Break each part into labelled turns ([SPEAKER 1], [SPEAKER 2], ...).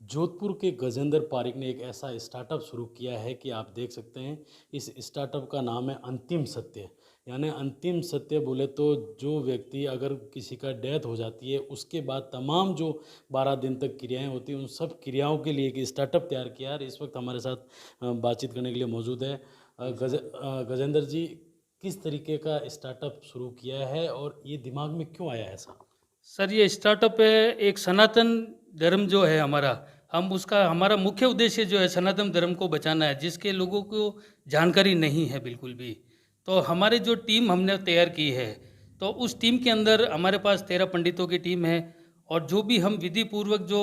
[SPEAKER 1] जोधपुर के गजेंद्र पारिक ने एक ऐसा स्टार्टअप शुरू किया है कि आप देख सकते हैं। इस स्टार्टअप का नाम है अंतिम सत्य। यानी अंतिम सत्य बोले तो जो व्यक्ति अगर किसी का डेथ हो जाती है उसके बाद तमाम जो 12 दिन तक क्रियाएं होती हैं उन सब क्रियाओं के लिए एक स्टार्टअप तैयार किया है। और इस वक्त हमारे साथ बातचीत करने के लिए मौजूद है गजेंद्र जी। किस तरीके का स्टार्टअप शुरू किया है और ये दिमाग में क्यों आया ऐसा?
[SPEAKER 2] सर ये स्टार्टअप है। एक सनातन धर्म जो है हमारा, हम उसका हमारा मुख्य उद्देश्य जो है सनातन धर्म को बचाना है, जिसके लोगों को जानकारी नहीं है बिल्कुल भी। तो हमारे जो टीम हमने तैयार की है, तो उस टीम के अंदर हमारे पास 13 पंडितों की टीम है। और जो भी हम विधि पूर्वक जो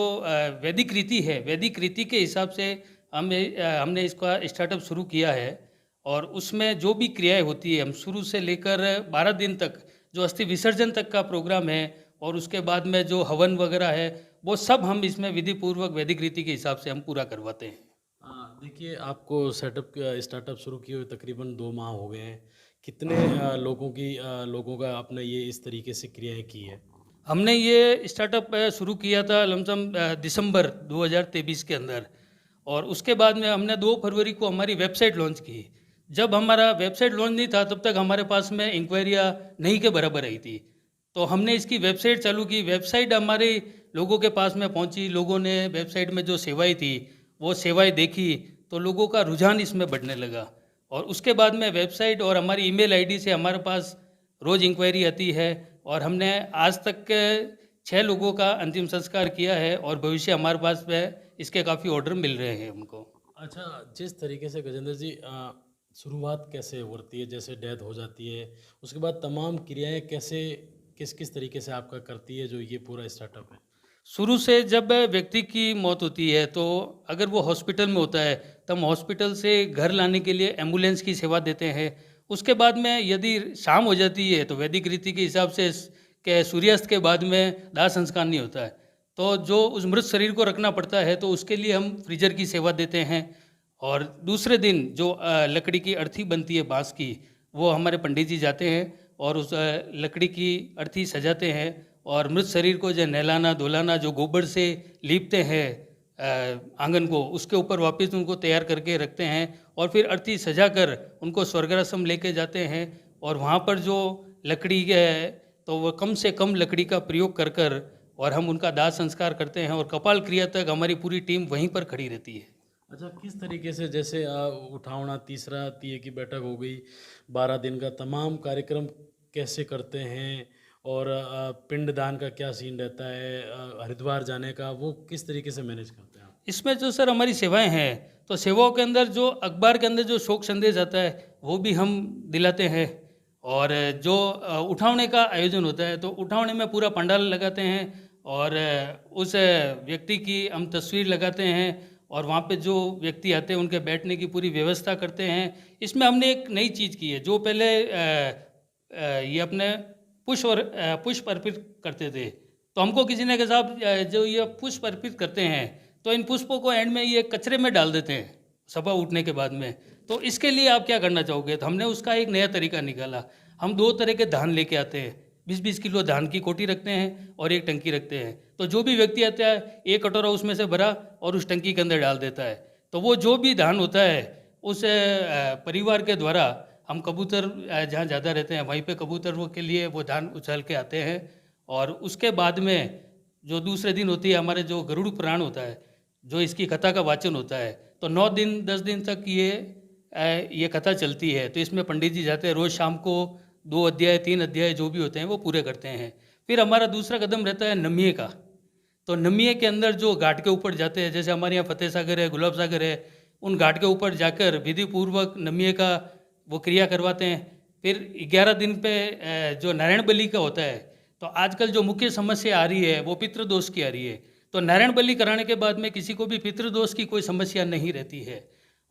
[SPEAKER 2] वैदिक रीति है, वैदिक रीति के हिसाब से हमने इसका स्टार्टअप शुरू किया है। और उसमें जो भी क्रियाएं होती है, हम शुरू से लेकर 12 दिन तक जो अस्थि विसर्जन तक का प्रोग्राम है, और उसके बाद में जो हवन वगैरह है, वो सब हम इसमें विधि पूर्वक वैदिक रीति के हिसाब से हम पूरा करवाते हैं।
[SPEAKER 1] देखिए, आपको स्टार्टअप शुरू किए हुए तकरीबन 2 माह हो गए हैं। कितने लोगों का आपने ये इस तरीके से क्रियाएं की है?
[SPEAKER 2] हमने ये स्टार्टअप शुरू किया था लमसम दिसंबर 2023 के अंदर। और उसके बाद में हमने 2 फरवरी को हमारी वेबसाइट लॉन्च की। जब हमारा वेबसाइट लॉन्च नहीं था तब तक हमारे पास में इंक्वायरियाँ नहीं के बराबर आई थी। तो हमने इसकी वेबसाइट चालू की, वेबसाइट हमारे लोगों के पास में पहुंची, लोगों ने वेबसाइट में जो सेवाएं थी वो सेवाएं देखी, तो लोगों का रुझान इसमें बढ़ने लगा। और उसके बाद में वेबसाइट और हमारी ईमेल आईडी से हमारे पास रोज़ इंक्वायरी आती है। और हमने आज तक के 6 लोगों का अंतिम संस्कार किया है, और भविष्य हमारे पास में इसके काफ़ी ऑर्डर मिल रहे हैं हमको।
[SPEAKER 1] अच्छा, जिस तरीके से गजेंद्र जी शुरुआत कैसे होती है, जैसे डेथ हो जाती है उसके बाद तमाम क्रियाएं कैसे किस किस तरीके से आपका करती है जो ये पूरा स्टार्टअप है?
[SPEAKER 2] शुरू से जब व्यक्ति की मौत होती है, तो अगर वो हॉस्पिटल में होता है, तो हम हॉस्पिटल से घर लाने के लिए एम्बुलेंस की सेवा देते हैं। उसके बाद में यदि शाम हो जाती है, तो वैदिक रीति के हिसाब से के सूर्यास्त के बाद में दाह संस्कार नहीं होता है। तो जो उस मृत शरीर को रखना पड़ता है, तो उसके लिए हम फ्रीजर की सेवा देते हैं। और दूसरे दिन जो लकड़ी की अर्थी बनती है बांस की, वो हमारे पंडित जी जाते हैं और उस लकड़ी की अर्थी सजाते हैं। और मृत शरीर को जो नहलाना धुलाना, जो गोबर से लीपते हैं आंगन को, उसके ऊपर वापस उनको तैयार करके रखते हैं। और फिर अर्थी सजाकर उनको स्वर्गाश्रम लेके जाते हैं। और वहाँ पर जो लकड़ी है, तो वो कम से कम लकड़ी का प्रयोग कर कर और हम उनका दाह संस्कार करते हैं। और कपाल क्रिया तक हमारी पूरी टीम वहीं पर खड़ी रहती है।
[SPEAKER 1] अच्छा, किस तरीके से जैसे उठावना, तीसरा तीये की बैठक हो गई, 12 दिन का तमाम कार्यक्रम कैसे करते हैं? और पिंडदान का क्या सीन रहता है? हरिद्वार जाने का वो किस तरीके से मैनेज करते हैं आप?
[SPEAKER 2] इसमें जो सर हमारी सेवाएं हैं, तो सेवाओं के अंदर जो अखबार के अंदर जो शोक संदेश आता है, वो भी हम दिलाते हैं। और जो उठावने का आयोजन होता है, तो उठावने में पूरा पंडाल लगाते हैं। और उस व्यक्ति की हम तस्वीर लगाते हैं। और वहाँ पे जो व्यक्ति आते हैं उनके बैठने की पूरी व्यवस्था करते हैं। इसमें हमने एक नई चीज़ की है, जो पहले ये अपने पुष्प अर्पित करते थे। तो हमको किसी ने कहा, साहब जो ये पुष्प अर्पित करते हैं, तो इन पुष्पों को एंड में ये कचरे में डाल देते हैं सभा उठने के बाद में। तो इसके लिए आप क्या करना चाहोगे? तो हमने उसका एक नया तरीका निकाला। हम 2 तरह के धान लेके आते हैं, 20-20 किलो धान की कोटी रखते हैं और एक टंकी रखते हैं। तो जो भी व्यक्ति आता है, एक कटोरा उसमें से भरा और उस टंकी के अंदर डाल देता है। तो वो जो भी धान होता है, उस परिवार के द्वारा हम कबूतर जहाँ ज़्यादा रहते हैं वहीं पे कबूतरों के लिए वो धान उछाल के आते हैं। और उसके बाद में जो दूसरे दिन होती है, हमारे जो गरुड़ पुराण होता है, जो इसकी कथा का वाचन होता है, तो 9 दिन 10 दिन तक ये कथा चलती है। तो इसमें पंडित जी जाते हैं, रोज़ शाम को 2 अध्याय 3 अध्याय जो भी होते हैं वो पूरे करते हैं। फिर हमारा दूसरा कदम रहता है नमिये का। तो नमिये के अंदर जो घाट के ऊपर जाते हैं, जैसे हमारे यहाँ फतेह सागर है, गुलाब सागर है, उन घाट के ऊपर जाकर विधि पूर्वक नमिये का वो क्रिया करवाते हैं। फिर 11 दिन पे जो नारायण बलि का होता है, तो आजकल जो मुख्य समस्या आ रही है वो पितृदोष की आ रही है। तो नारायण बलि कराने के बाद में किसी को भी पितृदोष की कोई समस्या नहीं रहती है।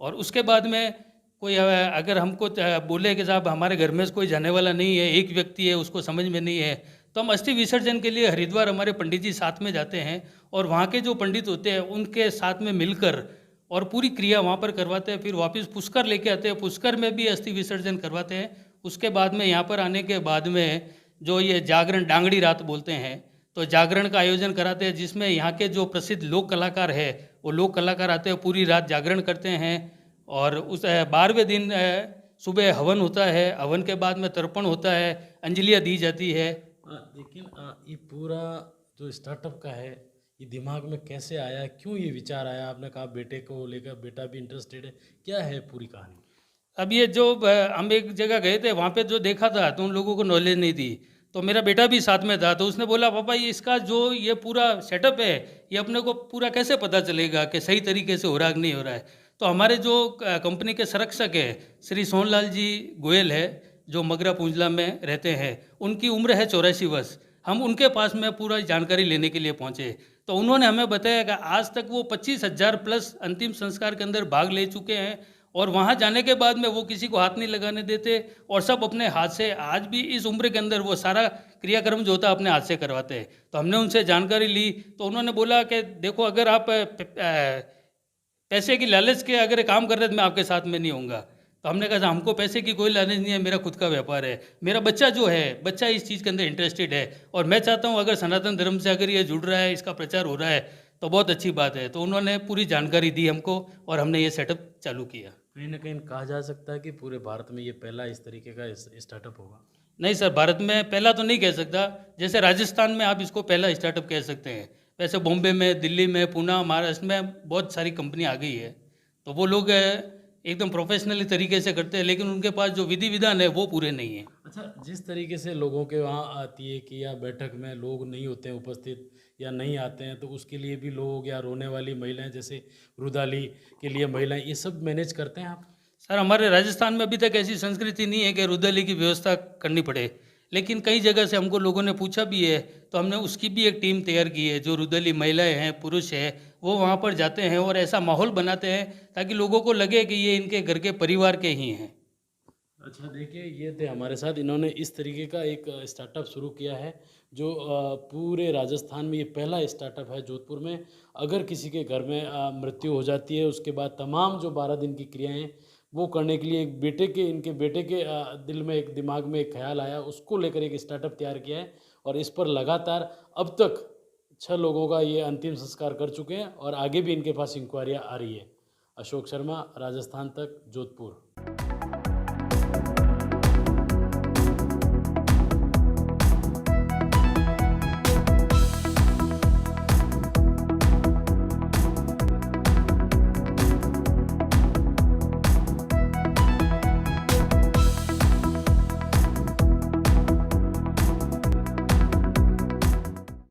[SPEAKER 2] और उसके बाद में कोई अगर हमको बोले कि साहब हमारे घर में से कोई जाने वाला नहीं है, एक व्यक्ति है, उसको समझ में नहीं है, तो हम अस्थि विसर्जन के लिए हरिद्वार हमारे पंडित जी साथ में जाते हैं। और वहाँ के जो पंडित होते हैं उनके साथ में मिलकर और पूरी क्रिया वहाँ पर करवाते हैं। फिर वापस पुष्कर लेके आते हैं, पुष्कर में भी अस्थि विसर्जन करवाते हैं। उसके बाद में यहाँ पर आने के बाद में जो ये जागरण डांगड़ी रात बोलते हैं, तो जागरण का आयोजन कराते हैं, जिसमें यहाँ के जो प्रसिद्ध लोक कलाकार है वो लोक कलाकार आते हैं, पूरी रात जागरण करते हैं। और उस 12वें दिन सुबह हवन होता है, हवन के बाद में तर्पण होता है, अंजलियाँ दी जाती है।
[SPEAKER 1] लेकिन ये पूरा जो स्टार्टअप का है, ये दिमाग में कैसे आया, क्यों ये विचार आया? आपने कहा बेटे को लेकर, बेटा भी इंटरेस्टेड है, क्या है पूरी कहानी?
[SPEAKER 2] अब ये जो हम एक जगह गए थे, वहाँ पे जो देखा था तो उन लोगों को नॉलेज नहीं थी, तो मेरा बेटा भी साथ में था, तो उसने बोला पापा ये इसका जो ये पूरा सेटअप है, ये अपने को पूरा कैसे पता चलेगा कि सही तरीके से हो रहा है कि नहीं हो रहा है। तो हमारे जो कंपनी के संरक्षक है श्री सोनलाल जी गोयल है, जो मगरा पूंजला में रहते हैं, उनकी उम्र है 84 वर्ष। हम उनके पास में पूरा जानकारी लेने के लिए पहुँचे, तो उन्होंने हमें बताया कि आज तक वो 25,000 प्लस अंतिम संस्कार के अंदर भाग ले चुके हैं, और वहाँ जाने के बाद में वो किसी को हाथ नहीं लगाने देते, और सब अपने हाथ से आज भी इस उम्र के अंदर वो सारा क्रियाक्रम जो होता है अपने हाथ से करवाते हैं। तो हमने उनसे जानकारी ली, तो उन्होंने बोला कि देखो अगर आप पैसे की लालच के अगर ये काम कर रहे तो मैं आपके साथ में नहीं होऊंगा। तो हमने कहा हमको पैसे की कोई लालच नहीं है, मेरा खुद का व्यापार है, मेरा बच्चा जो है बच्चा इस चीज़ के अंदर इंटरेस्टेड है, और मैं चाहता हूँ अगर सनातन धर्म से अगर ये जुड़ रहा है, इसका प्रचार हो रहा है तो बहुत अच्छी बात है। तो उन्होंने पूरी जानकारी दी हमको और हमने ये सेटअप चालू किया।
[SPEAKER 1] कहीं ना कहीं कहा जा सकता है कि पूरे भारत में ये पहला इस तरीके का स्टार्टअप होगा।
[SPEAKER 2] नहीं सर, भारत में पहला तो नहीं कह सकता, जैसे राजस्थान में आप इसको पहला स्टार्टअप कह सकते हैं, वैसे बॉम्बे में, दिल्ली में, पुणे, महाराष्ट्र में बहुत सारी कंपनी आ गई है, तो वो लोग एकदम प्रोफेशनली तरीके से करते हैं, लेकिन उनके पास जो विधि विधान है वो पूरे नहीं है।
[SPEAKER 1] अच्छा, जिस तरीके से लोगों के वहाँ आती है कि या बैठक में लोग नहीं होते हैं उपस्थित या नहीं आते हैं, तो उसके लिए भी लोग या रोने वाली महिलाएं जैसे रुदाली के लिए महिलाएं, ये सब मैनेज करते हैं आप?
[SPEAKER 2] सर हमारे राजस्थान में अभी तक ऐसी संस्कृति नहीं है कि रुदली की व्यवस्था करनी पड़े, लेकिन कई जगह से हमको लोगों ने पूछा भी है, तो हमने उसकी भी एक टीम तैयार की है, जो रुदली महिलाएं हैं, पुरुष हैं, वो वहाँ पर जाते हैं और ऐसा माहौल बनाते हैं ताकि लोगों को लगे कि ये इनके घर के परिवार के ही हैं।
[SPEAKER 1] अच्छा, देखिए ये थे हमारे साथ, इन्होंने इस तरीके का एक स्टार्टअप शुरू किया है जो पूरे राजस्थान में ये पहला स्टार्टअप है जोधपुर में। अगर किसी के घर में मृत्यु हो जाती है, उसके बाद तमाम जो 12 दिन की क्रियाएं हैं वो करने के लिए एक इनके बेटे के दिल में, एक दिमाग में एक ख्याल आया, उसको लेकर एक स्टार्टअप तैयार किया है, और इस पर लगातार अब तक 6 लोगों का ये अंतिम संस्कार कर चुके हैं, और आगे भी इनके पास इंक्वायरियाँ आ रही है। अशोक शर्मा, राजस्थान तक, जोधपुर।